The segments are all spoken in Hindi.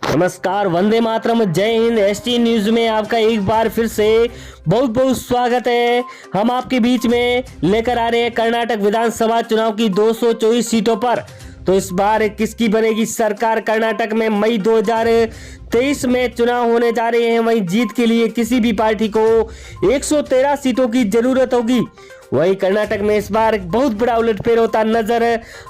नमस्कार, वंदे मातरम, जय हिंद। एसटी न्यूज में आपका एक बार फिर से बहुत बहुत स्वागत है। हम आपके बीच में लेकर आ रहे हैं कर्नाटक विधानसभा चुनाव की 224 सीटों पर। तो इस बार किसकी बनेगी सरकार कर्नाटक में? मई 2023 में चुनाव होने जा रहे हैं। वहीं जीत के लिए किसी भी पार्टी को 113 सीटों की जरूरत होगी। वही कर्नाटक में इस बार बहुत बड़ा उलटफेर होता नजर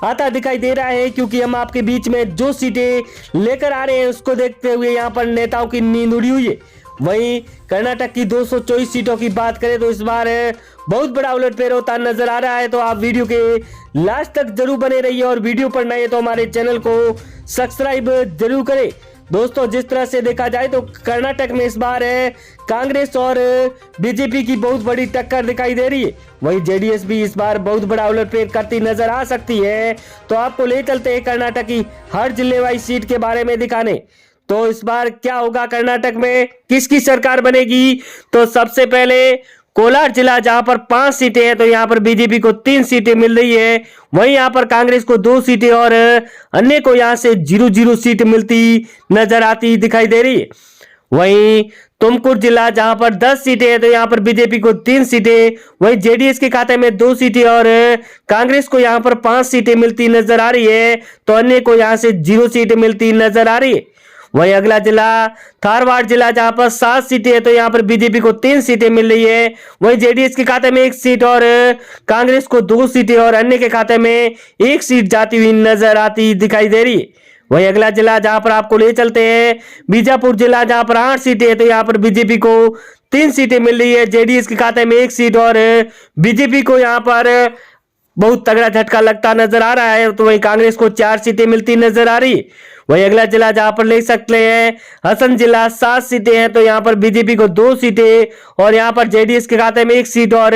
आता दिखाई दे रहा है, क्योंकि हम आपके बीच में जो सीटें लेकर आ रहे हैं उसको देखते हुए यहाँ पर नेताओं की नींद उड़ी हुई है। वहीं कर्नाटक की 224 सीटों की बात करें तो इस बार बहुत बड़ा उलटफेर होता नजर आ रहा है। तो आप वीडियो के लास्ट तक जरूर बने रहिए और वीडियो पर नए तो हमारे चैनल को सब्सक्राइब जरूर करें। दोस्तों, जिस तरह से देखा जाए तो कर्नाटक में इस बार कांग्रेस और बीजेपी की बहुत बड़ी टक्कर दिखाई दे रही है। वहीं जेडीएस भी इस बार बहुत बड़ा उलटफेर करती नजर आ सकती है। तो आपको ले चलते हैं कर्नाटक की हर जिले वाइज सीट के बारे में दिखाने। तो इस बार क्या होगा कर्नाटक में, किसकी सरकार बनेगी? तो सबसे पहले कोलार जिला, जहां पर 5 सीटें हैं, तो यहां पर बीजेपी को 3 सीटें मिल रही है। वहीं यहां पर कांग्रेस को 2 सीटें और अन्य को यहां से 0-0 सीट मिलती नजर आती दिखाई दे रही है। वहीं तुमकुर जिला, जहां पर 10 सीटें हैं, तो यहां पर बीजेपी को 3 सीटें, वहीं जेडीएस के खाते में 2 सीटें और कांग्रेस को यहां पर 5 सीटें मिलती नजर आ रही है। तो अन्य को यहां से 0 सीट मिलती नजर आ रही है। वहीं अगला जिला धारवाड़ जिला, जहां पर 7 सीटें हैं, तो यहां पर बीजेपी को 3 सीटें मिल रही है। वहीं जेडीएस के खाते में 1 सीट और कांग्रेस को 2 सीटें और अन्य के खाते में 1 सीट जाती हुई नजर आती दिखाई दे रही है। वहीं अगला जिला जहां पर आपको ले चलते हैं बीजापुर जिला, जहां पर 8 सीटें हैं, तो यहां पर बीजेपी को 3 सीटें मिल रही है। जेडीएस के खाते में 1 सीट और बीजेपी को यहां पर बहुत तगड़ा झटका लगता नजर आ रहा है। तो वहीं कांग्रेस को 4 सीटें मिलती नजर आ रही। वहीं अगला जिला जहां पर ले सकते हैं हसन जिला, 7 सीटें हैं, तो यहां पर बीजेपी को 2 सीटें और यहां पर जेडीएस के खाते में 1 सीट और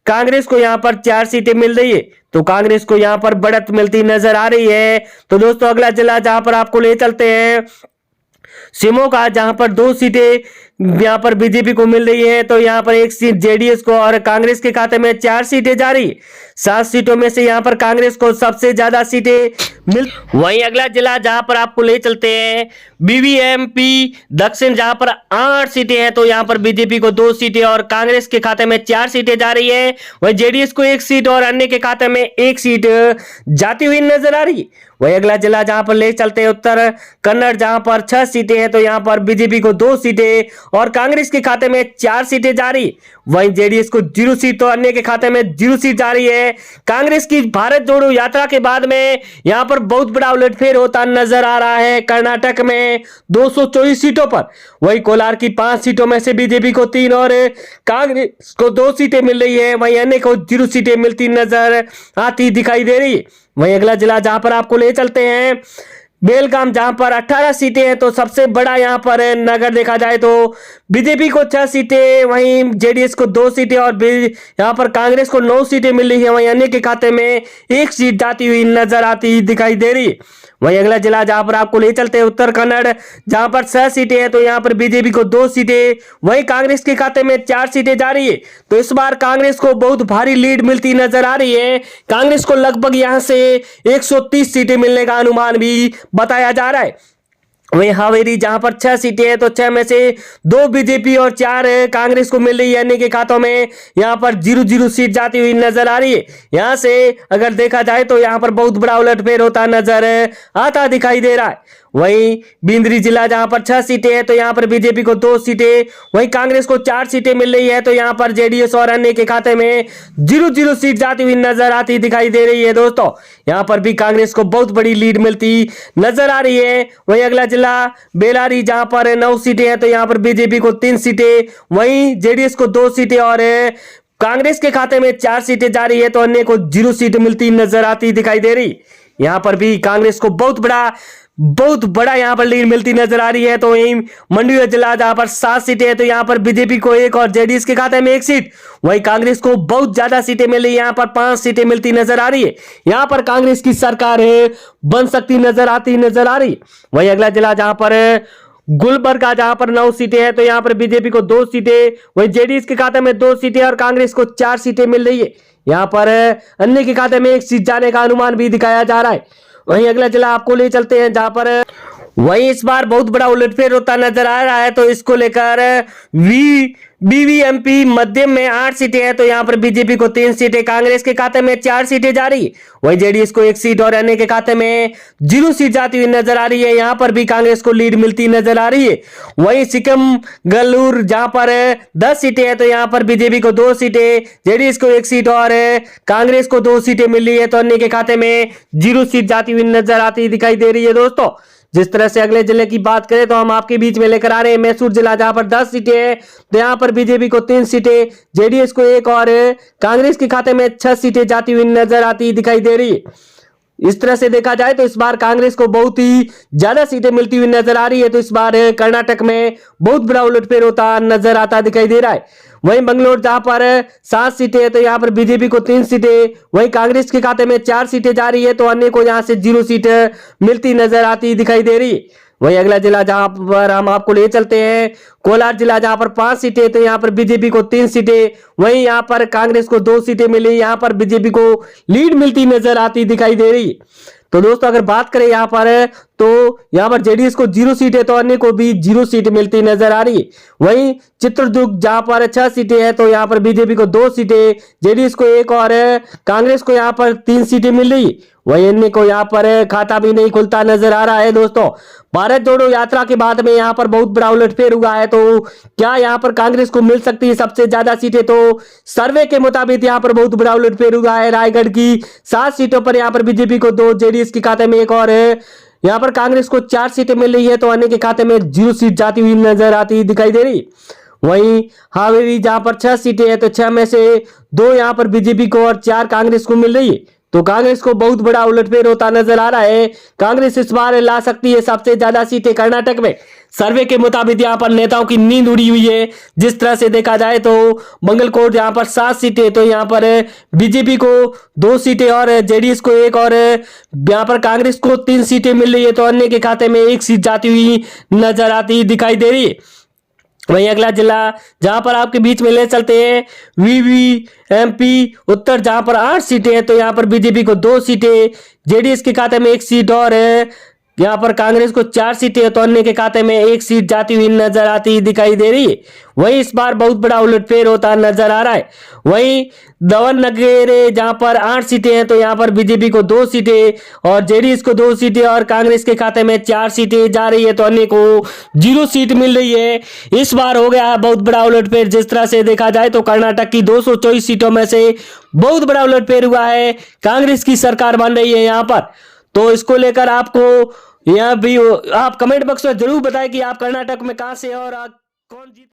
कांग्रेस को यहां पर 4 सीटें मिल रही है। तो कांग्रेस को यहां पर बढ़त मिलती नजर आ रही है। तो दोस्तों, अगला जिला जहां पर आपको ले चलते हैं शिमोगा, जहां पर 2 सीटें यहां पर बीजेपी को मिल रही है। तो यहां पर 1 सीट जेडीएस को और कांग्रेस के खाते में 4 सीटें जारी। 7 सीटों में से यहां पर कांग्रेस को सबसे ज्यादा सीटें मिल। वहीं अगला जिला जहां पर आपको ले चलते हैं बीबीएमपी दक्षिण, जहां पर 8 सीटें हैं, तो यहां पर बीजेपी को 2 सीटें और कांग्रेस के खाते में 4 सीटें जा रही है। वहीं जेडीएस को 1 सीट और अन्य के खाते में 1 सीट जाती हुई नजर आ रही। वहीं अगला जिला जहां पर ले चलते हैं उत्तर कन्नड़, जहां पर 6 सीटें हैं, तो यहां पर बीजेपी को 2 सीटें और कांग्रेस के खाते में 4 सीटें जारी। वहीं जेडीएस को 0 सीट तो अन्य के खाते में 0 सीट जारी है। कांग्रेस की भारत जोड़ो यात्रा के बाद में यहां पर बहुत बड़ा उलटफेर होता नजर आ रहा है कर्नाटक में 224 सीटों पर। वहीं कोलार की 5 सीटों में से बीजेपी को 3 और कांग्रेस को 2 सीटें मिल रही है। वहीं अन्य को 0 सीटें मिलती नजर आती दिखाई दे रही है। वहीं अगला जिला जहां पर आपको ले चलते हैं बेलगाम, जहां पर 18 सीटें हैं, तो सबसे बड़ा यहां पर नगर देखा जाए तो बीजेपी को 6 सीटें, वहीं जेडीएस को 2 सीटें और यहां पर कांग्रेस को 9 सीटें मिल रही है। वहीं अन्य के खाते में 1 सीट जाती हुई नजर आती दिखाई दे रही है। वहीं अगला जिला जहां पर आपको ले चलते हैं उत्तर कन्नड़, जहां पर 6 सीटें हैं, तो यहां पर बीजेपी को 2 सीटें, वहीं कांग्रेस के खाते में 4 सीटें जा रही है। तो इस बार कांग्रेस को बहुत भारी लीड मिलती नजर आ रही है। कांग्रेस को लगभग यहां से 130 सीटें मिलने का अनुमान भी बताया जा रहा है। वहीं हावेरी, जहां पर 6 सीटें हैं, तो 6 में से 2 बीजेपी और 4 कांग्रेस को मिल रही है। अन्य के खातों में यहां पर 0-0 सीट जाती हुई नजर आ रही है। यहां से अगर देखा जाए तो यहां पर बहुत बड़ा उलटफेर होता नजर आता दिखाई दे रहा है। वहीं बिंदरी जिला, जहां पर 6 सीटें हैं, तो यहां पर बीजेपी को 2 सीटें, वहीं कांग्रेस को 4 सीटें मिल रही है। तो यहां पर जेडीएस और अन्य के खाते में 0-0 सीट जाती हुई नजर आती दिखाई दे रही है। दोस्तों, यहां पर भी कांग्रेस को बहुत बड़ी लीड मिलती नजर आ रही है। वहीं अगला जिला बेलारी, जहां पर 9 सीटें हैं, तो यहां पर बीजेपी को 3 सीटें, वहीं जेडीएस को 2 सीटें और कांग्रेस के खाते में 4 सीटें जा रही है। तो अन्य को 0 सीट मिलती नजर आती दिखाई दे रही। यहां पर भी कांग्रेस को बहुत बड़ा यहां पर लीड मिलती नजर आ रही है। तो वहीं मंडुआ जिला, जहां पर 7 सीटें हैं, तो यहां पर बीजेपी को 1 और जेडीएस के खाते में 1 सीट, वहीं कांग्रेस को बहुत ज्यादा सीटें मिल रही है। यहां पर 5 सीटें मिलती नजर आ रही है। यहां पर कांग्रेस की सरकार बन सकती नजर आ रही। वहीं अगला जिला जहां पर गुलबर्गा, जहां पर 9 सीटें हैं, तो यहां पर बीजेपी को 2 सीटें, वहीं जेडीएस के खाते में 2 सीटें और कांग्रेस को 4 सीटें मिल रही है। यहां पर अन्य के खाते में 1 सीट जाने का अनुमान भी दिखाया जा रहा है। वहीं अगला जिला आपको ले चलते हैं, जहां पर वहीं इस बार बहुत बड़ा उलटफेर होता नजर आ रहा है, तो इसको लेकर बीवीएमपी मध्यम में 8 सीटें हैं, तो यहां पर बीजेपी को 3 सीटें, कांग्रेस के खाते में 4 सीटें जा रही, वहीं जेडीएस को 1 सीट और अन्य के खाते में 0 सीट जाती हुई नजर आ रही है। यहां पर भी कांग्रेस को लीड मिलती नजर आ रही है। वहीं सिक्किम गलूर जहां पर 10 सीटें हैं, तो यहां पर बीजेपी को 2 सीटें, जेडीएस को 1 सीट और कांग्रेस को 2 सीटें मिल रही है, तो अन्य के खाते में 0 सीट जाती हुई नजर आती दिखाई दे रही है। दोस्तों जिस तरह से अगले जिले की बात करें तो हम आपके बीच में लेकर आ रहे हैं मैसूर जिला, जहां पर 10 सीटें हैं, तो यहां पर बीजेपी को 3 सीटें, जेडीएस को 1 और कांग्रेस के खाते में 6 सीटें जाती हुई नजर आती दिखाई दे रही है। इस तरह से देखा जाए तो इस बार कांग्रेस को बहुत ही ज्यादा सीटें मिलती हुई नजर आ रही है, तो इस बार कर्नाटक में बहुत बड़ा उलटफेर होता नजर आता दिखाई दे रहा है। वहीं बंगलोर जहां पर 7 सीटें है, तो यहां पर बीजेपी को 3 सीटें, वहीं कांग्रेस के खाते में 4 सीटें जा रही है, तो अन्य को यहां से 0 सीट मिलती नजर आती दिखाई दे रही है। वहीं अगला जिला जहां पर हम आपको ले चलते हैं कोलार जिला, जहां पर 5 सीटें, तो यहां पर बीजेपी को 3 सीटें, वहीं यहां पर कांग्रेस को 2 सीटें मिली, यहां पर बीजेपी को लीड मिलती नजर आती दिखाई दे रही। तो दोस्तों अगर बात करें यहां पर तो यहां पर जेडीएस को 0 सीट है, तो अन्य को भी 0 सीट मिलती नजर आ रही है। वहीं चित्रदुर्ग जहां पर 6 सीटें हैं, तो यहां पर बीजेपी को 2 सीटें, जेडीएस को 1 और कांग्रेस को यहां पर 3 सीटें मिल रही। वहीं अन्य को यहां पर खाता भी नहीं खुलता नजर आ रहा है। दोस्तों भारत जोड़ो यात्रा के बाद में यहां पर बहुत बड़ा उलटफेर हुआ है, तो क्या यहां पर कांग्रेस को मिल सकती है सबसे ज्यादा सीटें? तो सर्वे के मुताबिक यहां पर बहुत बड़ा उलटफेर हुआ है। रायगढ़ की 7 सीटों पर यहां पर बीजेपी को 2, जेडीएस के खाते में 1 और यहां पर कांग्रेस को 4 सीटें मिल रही है, तो अन्य के खाते में 0 सीट जाती हुई नजर आती दिखाई दे रही। वहीं हावेरी जहां पर 6 सीटें हैं, तो 6 में से 2 यहां पर बीजेपी को और 4 कांग्रेस को मिल रही है, तो कांग्रेस को बहुत बड़ा उलटफेर होता नजर आ रहा है। कांग्रेस इस बार ला सकती है सबसे ज्यादा सीटें कर्नाटक में। सर्वे के मुताबिक यहां पर नेताओं की नींद उड़ी हुई है। जिस तरह से देखा जाए तो मंगलकोट यहां पर 7 सीटें, तो यहां पर बीजेपी को 2 सीटें और जेडीएस को 1 और यहां पर कांग्रेस को 3 सीटें मिल रही है, तो अन्य के खाते में 1 सीट जाती हुई नजर आती दिखाई दे रही है। वहीं अगला जिला जहां पर आपके बीच में ले चलते हैं वीवीएमपी उत्तर, जहां पर 8 सीटें हैं, तो यहां पर बीजेपी को 2 सीटें, जेडीएस के खाते में 1 सीट और यहां पर कांग्रेस को 4 सीटें हैं, तो अन्य के खाते में 1 सीट जाती हुई नजर आती दिखाई दे रही है। वहीं इस बार बहुत बड़ा उलटफेर होता नजर आ रहा है। वहीं दावणगेरे जहां पर 8 सीटें हैं, तो यहां पर बीजेपी को 2 सीटें और जेडीएस को 2 सीटें और कांग्रेस के खाते में 4 सीटें जा रही है, तो अन्य को 0 सीट मिल रही है। इस बार हो गया है बहुत बड़ा उलटफेर। जिस तरह से देखा जाए तो कर्नाटक की 224 सीटों में से बहुत बड़ा उलटफेर हुआ है। कांग्रेस की सरकार बन रही है यहां पर। तो इसको लेकर आपको यहां भी आप कमेंट बॉक्स में जरूर बताएं कि आप कर्नाटक में कहां से और कौन जीत